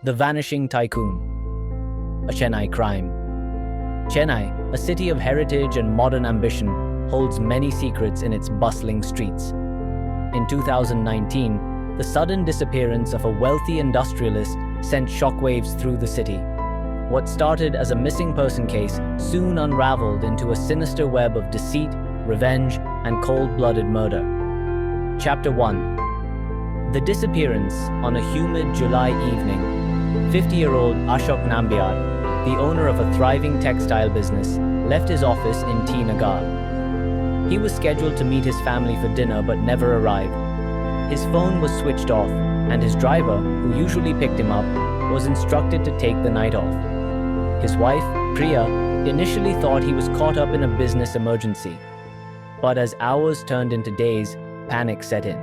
The Vanishing Tycoon, a Chennai crime. Chennai, a city of heritage and modern ambition, holds many secrets in its bustling streets. In 2019, the sudden disappearance of a wealthy industrialist sent shockwaves through the city. What started as a missing person case soon unraveled into a sinister web of deceit, revenge, and cold-blooded murder. Chapter 1. The disappearance. On a humid July evening, 50-year-old Ashok Nambiar, the owner of a thriving textile business, left his office in T. Nagar. He was scheduled to meet his family for dinner but never arrived. His phone was switched off, and his driver, who usually picked him up, was instructed to take the night off. His wife, Priya, initially thought he was caught up in a business emergency. But as hours turned into days, panic set in.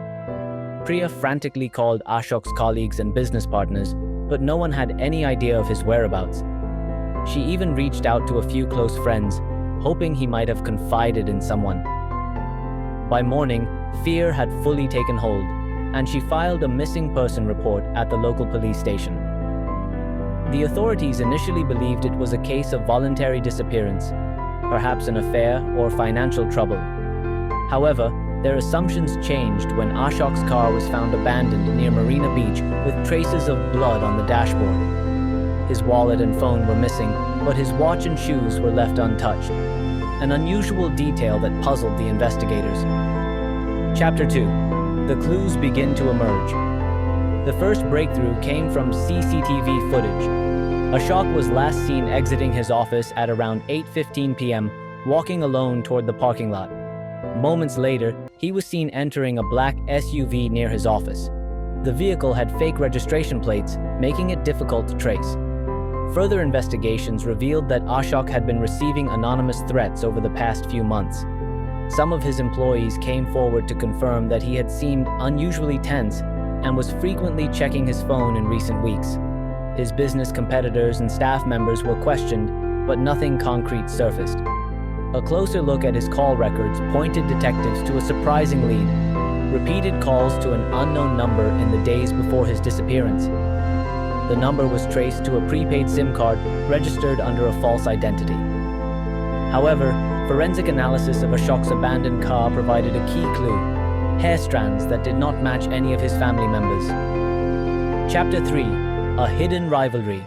Priya frantically called Ashok's colleagues and business partners, but no one had any idea of his whereabouts. She even reached out to a few close friends, hoping he might have confided in someone. By morning, fear had fully taken hold, and she filed a missing person report at the local police station. The authorities initially believed it was a case of voluntary disappearance, perhaps an affair or financial trouble. However, their assumptions changed when Ashok's car was found abandoned near Marina Beach with traces of blood on the dashboard. His wallet and phone were missing, but his watch and shoes were left untouched, an unusual detail that puzzled the investigators. Chapter 2. The clues begin to emerge. The first breakthrough came from CCTV footage. Ashok was last seen exiting his office at around 8:15 p.m., walking alone toward the parking lot. Moments later, he was seen entering a black SUV near his office. The vehicle had fake registration plates, making it difficult to trace. Further investigations revealed that Ashok had been receiving anonymous threats over the past few months. Some of his employees came forward to confirm that he had seemed unusually tense and was frequently checking his phone in recent weeks. His business competitors and staff members were questioned, but nothing concrete surfaced. A closer look at his call records pointed detectives to a surprising lead: repeated calls to an unknown number in the days before his disappearance. The number was traced to a prepaid SIM card registered under a false identity. However, forensic analysis of Ashok's abandoned car provided a key clue: hair strands that did not match any of his family members. Chapter 3. A hidden rivalry.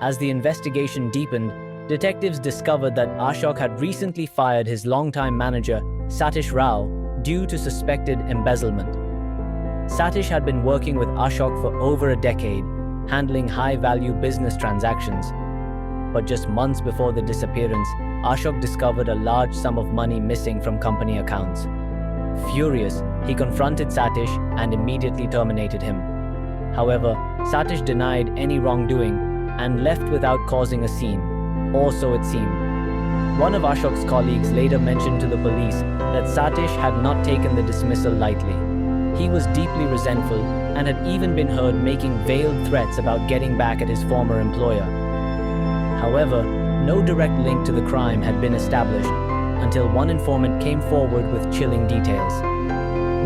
As the investigation deepened, detectives discovered that Ashok had recently fired his longtime manager, Satish Rao, due to suspected embezzlement. Satish had been working with Ashok for over a decade, handling high-value business transactions. But just months before the disappearance, Ashok discovered a large sum of money missing from company accounts. Furious, he confronted Satish and immediately terminated him. However, Satish denied any wrongdoing and left without causing a scene. Or so it seemed. One of Ashok's colleagues later mentioned to the police that Satish had not taken the dismissal lightly. He was deeply resentful and had even been heard making veiled threats about getting back at his former employer. However, no direct link to the crime had been established until one informant came forward with chilling details.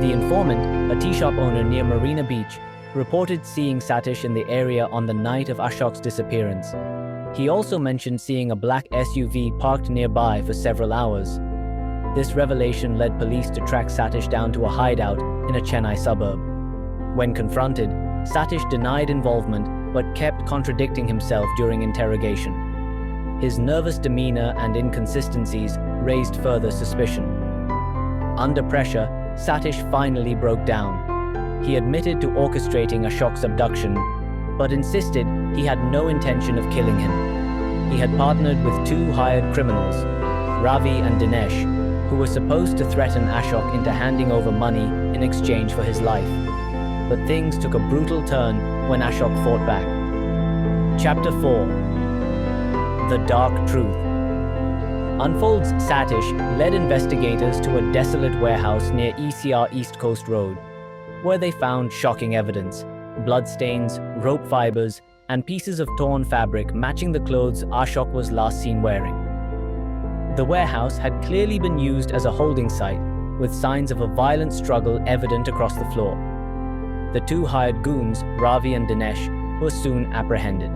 The informant, a tea shop owner near Marina Beach, reported seeing Satish in the area on the night of Ashok's disappearance. He also mentioned seeing a black SUV parked nearby for several hours. This revelation led police to track Satish down to a hideout in a Chennai suburb. When confronted, Satish denied involvement but kept contradicting himself during interrogation. His nervous demeanor and inconsistencies raised further suspicion. Under pressure, Satish finally broke down. He admitted to orchestrating Ashok's abduction, but insisted he had no intention of killing him. He had partnered with two hired criminals, Ravi and Dinesh, who were supposed to threaten Ashok into handing over money in exchange for his life. But things took a brutal turn when Ashok fought back. Chapter 4. The Dark Truth. Unfolds. Satish led investigators to a desolate warehouse near ECR East Coast Road, where they found shocking evidence: bloodstains, rope fibers, and pieces of torn fabric matching the clothes Ashok was last seen wearing. The warehouse had clearly been used as a holding site, with signs of a violent struggle evident across the floor. The two hired goons, Ravi and Dinesh, were soon apprehended.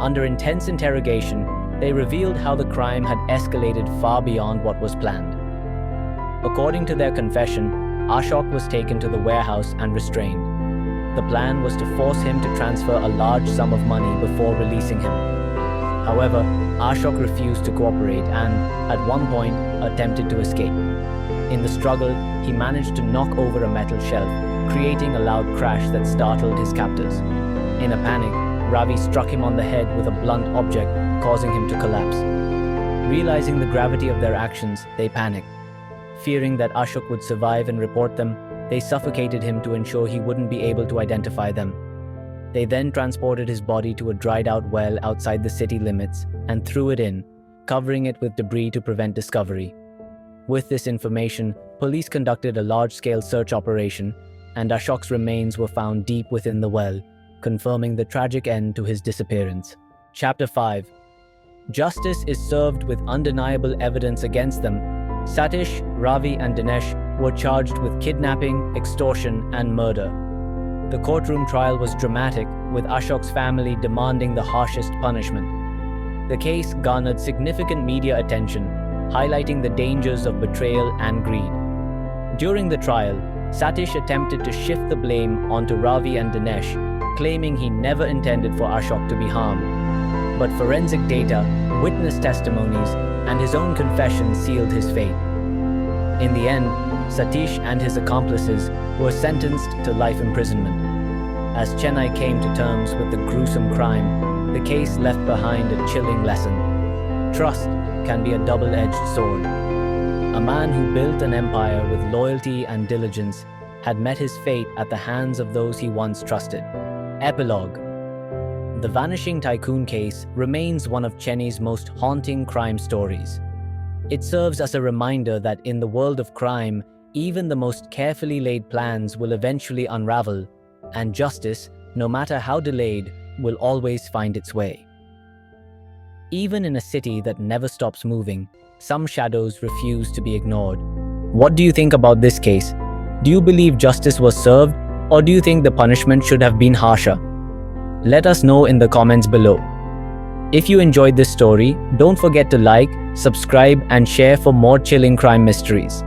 Under intense interrogation, they revealed how the crime had escalated far beyond what was planned. According to their confession, Ashok was taken to the warehouse and restrained. The plan was to force him to transfer a large sum of money before releasing him. However, Ashok refused to cooperate and, at one point, attempted to escape. In the struggle, he managed to knock over a metal shelf, creating a loud crash that startled his captors. In a panic, Ravi struck him on the head with a blunt object, causing him to collapse. Realizing the gravity of their actions, they panicked. Fearing that Ashok would survive and report them, they suffocated him to ensure he wouldn't be able to identify them. They then transported his body to a dried-out well outside the city limits and threw it in, covering it with debris to prevent discovery. With this information, police conducted a large-scale search operation, and Ashok's remains were found deep within the well, confirming the tragic end to his disappearance. Chapter 5. Justice is served with undeniable evidence against them. Satish, Ravi, and Dinesh were charged with kidnapping, extortion, and murder. The courtroom trial was dramatic, with Ashok's family demanding the harshest punishment. The case garnered significant media attention, highlighting the dangers of betrayal and greed. During the trial, Satish attempted to shift the blame onto Ravi and Dinesh, claiming he never intended for Ashok to be harmed. But forensic data, witness testimonies, and his own confession sealed his fate. In the end, Satish and his accomplices were sentenced to life imprisonment. As Chennai came to terms with the gruesome crime, the case left behind a chilling lesson. Trust can be a double-edged sword. A man who built an empire with loyalty and diligence had met his fate at the hands of those he once trusted. Epilogue. The Vanishing Tycoon case remains one of Chennai's most haunting crime stories. It serves as a reminder that in the world of crime, even the most carefully laid plans will eventually unravel, and justice, no matter how delayed, will always find its way. Even in a city that never stops moving, some shadows refuse to be ignored. What do you think about this case? Do you believe justice was served, or do you think the punishment should have been harsher? Let us know in the comments below. If you enjoyed this story, don't forget to like, subscribe, and share for more chilling crime mysteries.